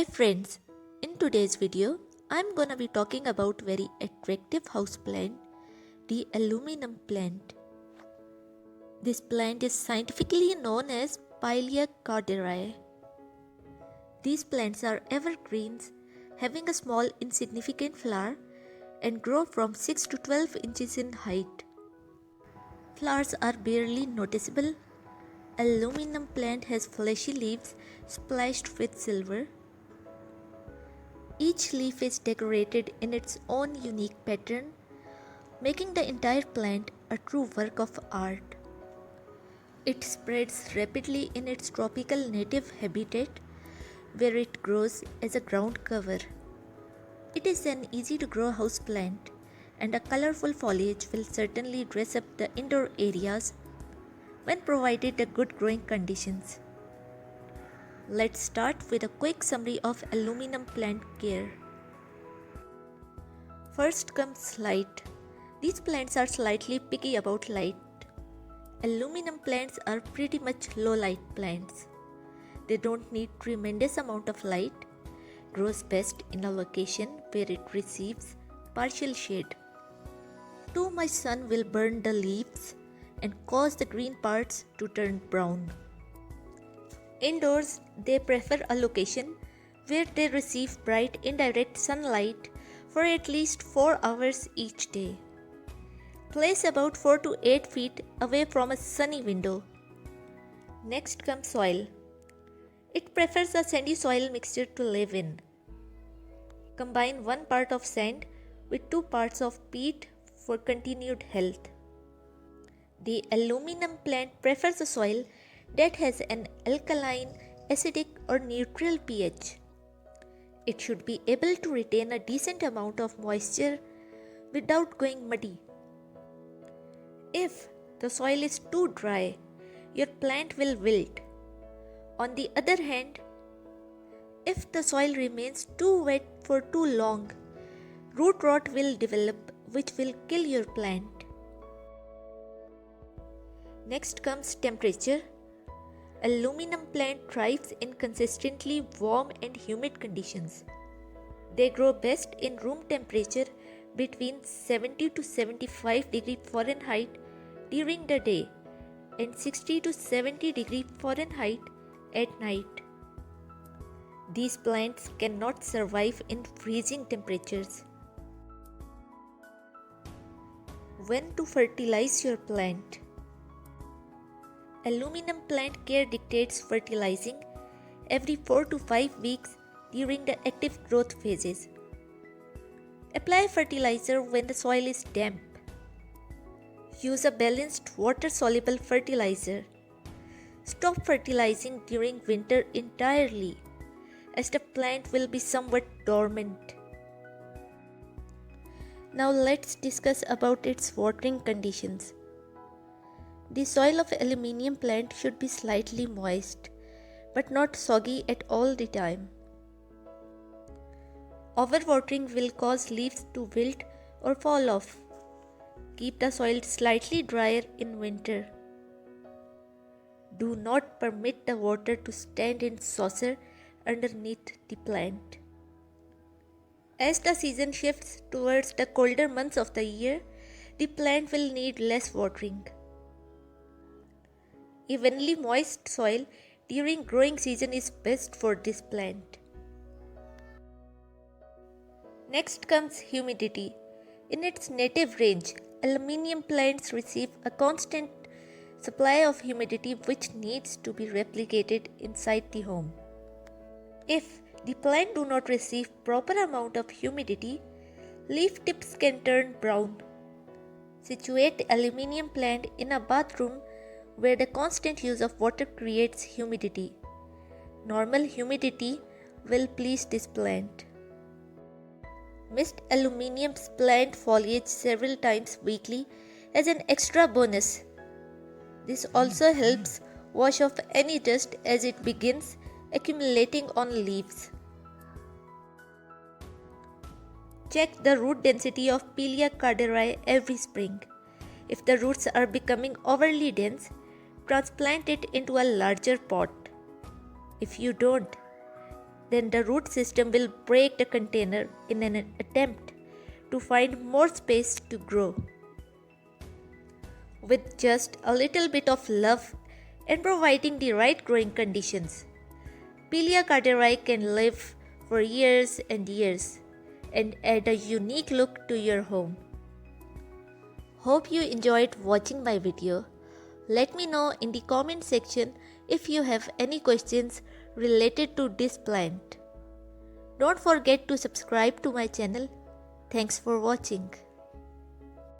Hi friends, in today's video, I'm gonna be talking about very attractive house plant, the aluminum plant. This plant is scientifically known as Pileia corderae. These plants are evergreens, having a small insignificant flower and grow from 6 to 12 inches in height. Flowers are barely noticeable. Aluminum plant has fleshy leaves splashed with silver. Each leaf is decorated in its own unique pattern, making the entire plant a true work of art. It spreads rapidly in its tropical native habitat, where it grows as a ground cover. It is an easy to grow house plant, and a colorful foliage will certainly dress up the indoor areas when provided the good growing conditions. Let's start with a quick summary of aluminum plant care. First comes light. These plants are slightly picky about light. Aluminum plants are pretty much low light plants. They don't need tremendous amount of light. Grows best in a location where it receives partial shade. Too much sun will burn the leaves and cause the green parts to turn brown. Indoors, they prefer a location where they receive bright indirect sunlight for at least 4 hours each day. Place about 4 to 8 feet away from a sunny window. Next comes soil. It prefers a sandy soil mixture to live in. Combine 1 part of sand with 2 parts of peat for continued health. The aluminum plant prefers a soil that has an alkaline, acidic or neutral pH. It should be able to retain a decent amount of moisture without going muddy. If the soil is too dry, your plant will wilt. On the other hand, if the soil remains too wet for too long, root rot will develop, which will kill your plant. Next comes temperature. Aluminum plant thrives in consistently warm and humid conditions. They grow best in room temperature between 70 to 75 degree Fahrenheit during the day and 60 to 70 degree Fahrenheit at night. These plants cannot survive in freezing temperatures. When to fertilize your plant? Aluminum plant care dictates fertilizing every 4 to 5 weeks during the active growth phases. Apply fertilizer when the soil is damp. Use a balanced water-soluble fertilizer. Stop fertilizing during winter entirely, as the plant will be somewhat dormant. Now let's discuss about its watering conditions. The soil of aluminum plant should be slightly moist, but not soggy at all the time. Overwatering will cause leaves to wilt or fall off. Keep the soil slightly drier in winter. Do not permit the water to stand in saucer underneath the plant. As the season shifts towards the colder months of the year, the plant will need less watering. Evenly moist soil during growing season is best for this plant. Next comes humidity. In its native range, aluminum plants receive a constant supply of humidity which needs to be replicated inside the home. If the plant do not receive proper amount of humidity, leaf tips can turn brown. Situate the aluminum plant in a bathroom where the constant use of water creates humidity. Normal humidity will please this plant. Mist aluminum's plant foliage several times weekly as an extra bonus. This also helps wash off any dust as it begins accumulating on leaves. Check the root density of Pileia corderae every spring. If the roots are becoming overly dense, transplant it into a larger pot. If you don't, then the root system will break the container in an attempt to find more space to grow. With just a little bit of love and providing the right growing conditions, Pileia carteri can live for years and years and add a unique look to your home. Hope you enjoyed watching my video. Let me know in the comment section if you have any questions related to this plant. Don't forget to subscribe to my channel. Thanks for watching.